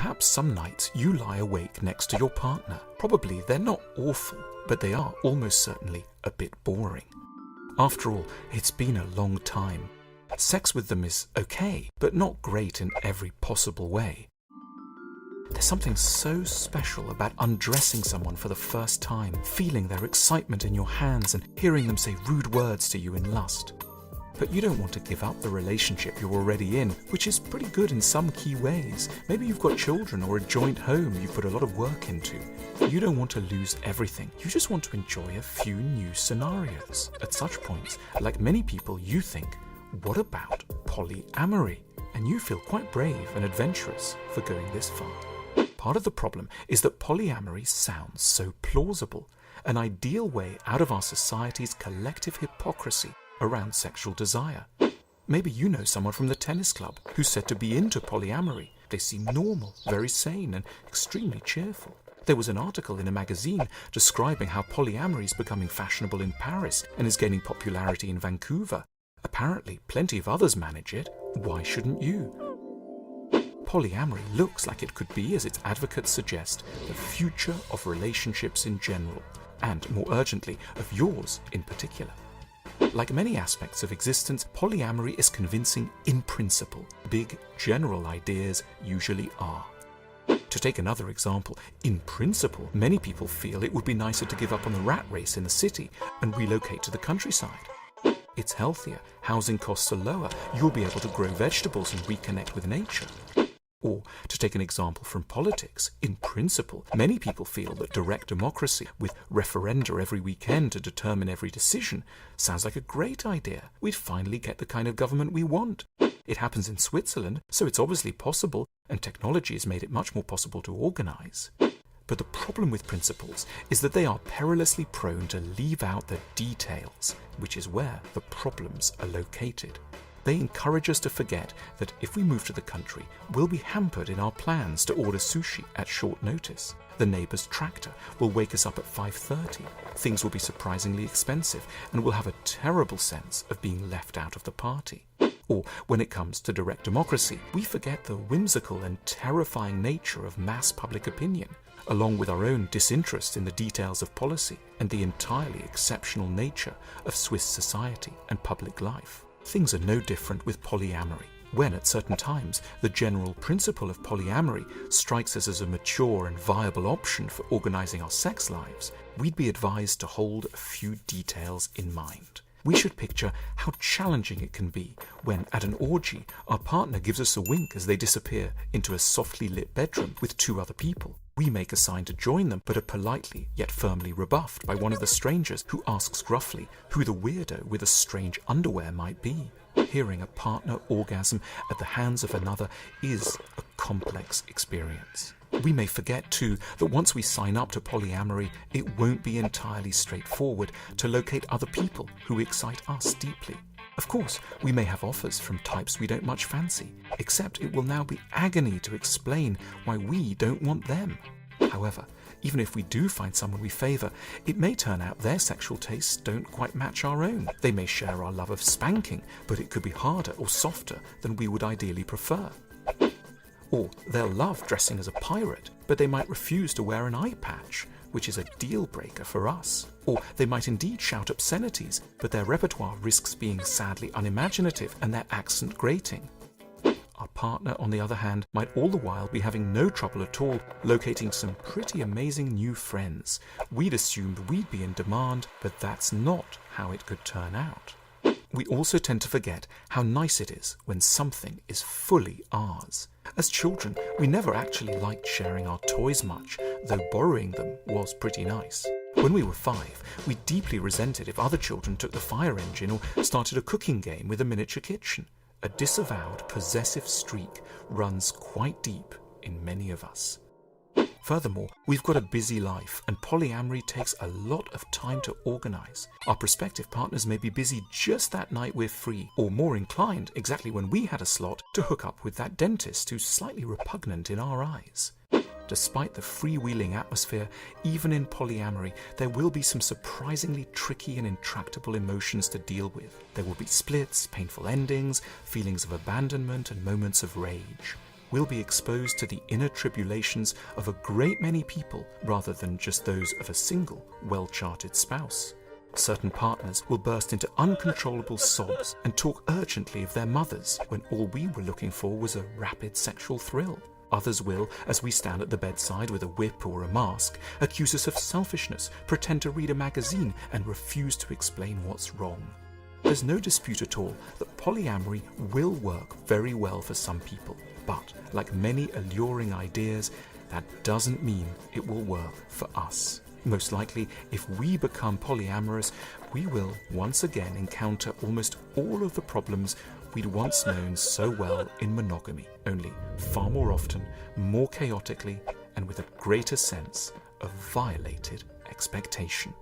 Perhaps some nights you lie awake next to your partner. Probably they're not awful, but they are almost certainly a bit boring. After all, it's been a long time. Sex with them is okay, but not great in every possible way. There's something so special about undressing someone for the first time, feeling their excitement in your hands and hearing them say rude words to you in lust. But you don't want to give up the relationship you're already in, which is pretty good in some key ways. Maybe you've got children or a joint home you've put a lot of work into. You don't want to lose everything. You just want to enjoy a few new scenarios. At such points, like many people, you think, what about polyamory? And you feel quite brave and adventurous for going this far. Part of the problem is that polyamory sounds so plausible, an ideal way out of our society's collective hypocrisy around sexual desire. Maybe you know someone from the tennis club who's said to be into polyamory. They seem normal, very sane, and extremely cheerful. There was an article in a magazine describing how polyamory is becoming fashionable in Paris and is gaining popularity in Vancouver. Apparently, plenty of others manage it. Why shouldn't you? Polyamory looks like it could be, as its advocates suggest, the future of relationships in general, and more urgently, of yours in particular. Like many aspects of existence, polyamory is convincing in principle. Big, general ideas usually are. To take another example, in principle, many people feel it would be nicer to give up on the rat race in the city and relocate to the countryside. It's healthier, housing costs are lower, you'll be able to grow vegetables and reconnect with nature. Or, to take an example from politics, in principle, many people feel that direct democracy, with referenda every weekend to determine every decision, sounds like a great idea. We'd finally get the kind of government we want. It happens in Switzerland, so it's obviously possible, and technology has made it much more possible to organize. But the problem with principles is that they are perilously prone to leave out the details, which is where the problems are located. They encourage us to forget that if we move to the country, we'll be hampered in our plans to order sushi at short notice. The neighbour's tractor will wake us up at 5:30. Things will be surprisingly expensive, and we'll have a terrible sense of being left out of the party. Or, when it comes to direct democracy, we forget the whimsical and terrifying nature of mass public opinion, along with our own disinterest in the details of policy and the entirely exceptional nature of Swiss society and public life. Things are no different with polyamory. When, at certain times, the general principle of polyamory strikes us as a mature and viable option for organizing our sex lives, we'd be advised to hold a few details in mind. We should picture how challenging it can be when, at an orgy, our partner gives us a wink as they disappear into a softly lit bedroom with two other people. We make a sign to join them, but are politely yet firmly rebuffed by one of the strangers who asks gruffly who the weirdo with the strange underwear might be. Hearing a partner orgasm at the hands of another is a complex experience. We may forget, too, that once we sign up to polyamory, it won't be entirely straightforward to locate other people who excite us deeply. Of course, we may have offers from types we don't much fancy, except it will now be agony to explain why we don't want them. However, even if we do find someone we favour, it may turn out their sexual tastes don't quite match our own. They may share our love of spanking, but it could be harder or softer than we would ideally prefer. Or they'll love dressing as a pirate, but they might refuse to wear an eye patch, which is a deal breaker for us. Or they might indeed shout obscenities, but their repertoire risks being sadly unimaginative and their accent grating. Our partner, on the other hand, might all the while be having no trouble at all locating some pretty amazing new friends. We'd assumed we'd be in demand, but that's not how it could turn out. We also tend to forget how nice it is when something is fully ours. As children, we never actually liked sharing our toys much, though borrowing them was pretty nice. When we were 5, we deeply resented if other children took the fire engine or started a cooking game with a miniature kitchen. A disavowed, possessive streak runs quite deep in many of us. Furthermore, we've got a busy life, and polyamory takes a lot of time to organize. Our prospective partners may be busy just that night we're free, or more inclined, exactly when we had a slot, to hook up with that dentist who's slightly repugnant in our eyes. Despite the freewheeling atmosphere, even in polyamory, there will be some surprisingly tricky and intractable emotions to deal with. There will be splits, painful endings, feelings of abandonment, and moments of rage. we'll be exposed to the inner tribulations of a great many people rather than just those of a single, well-charted spouse. Certain partners will burst into uncontrollable sobs and talk urgently of their mothers when all we were looking for was a rapid sexual thrill. Others will, as we stand at the bedside with a whip or a mask, accuse us of selfishness, pretend to read a magazine, and refuse to explain what's wrong. There's no dispute at all that polyamory will work very well for some people, but like many alluring ideas, that doesn't mean it will work for us. Most likely, if we become polyamorous, we will once again encounter almost all of the problems we'd once known so well in monogamy, only far more often, more chaotically, and with a greater sense of violated expectation.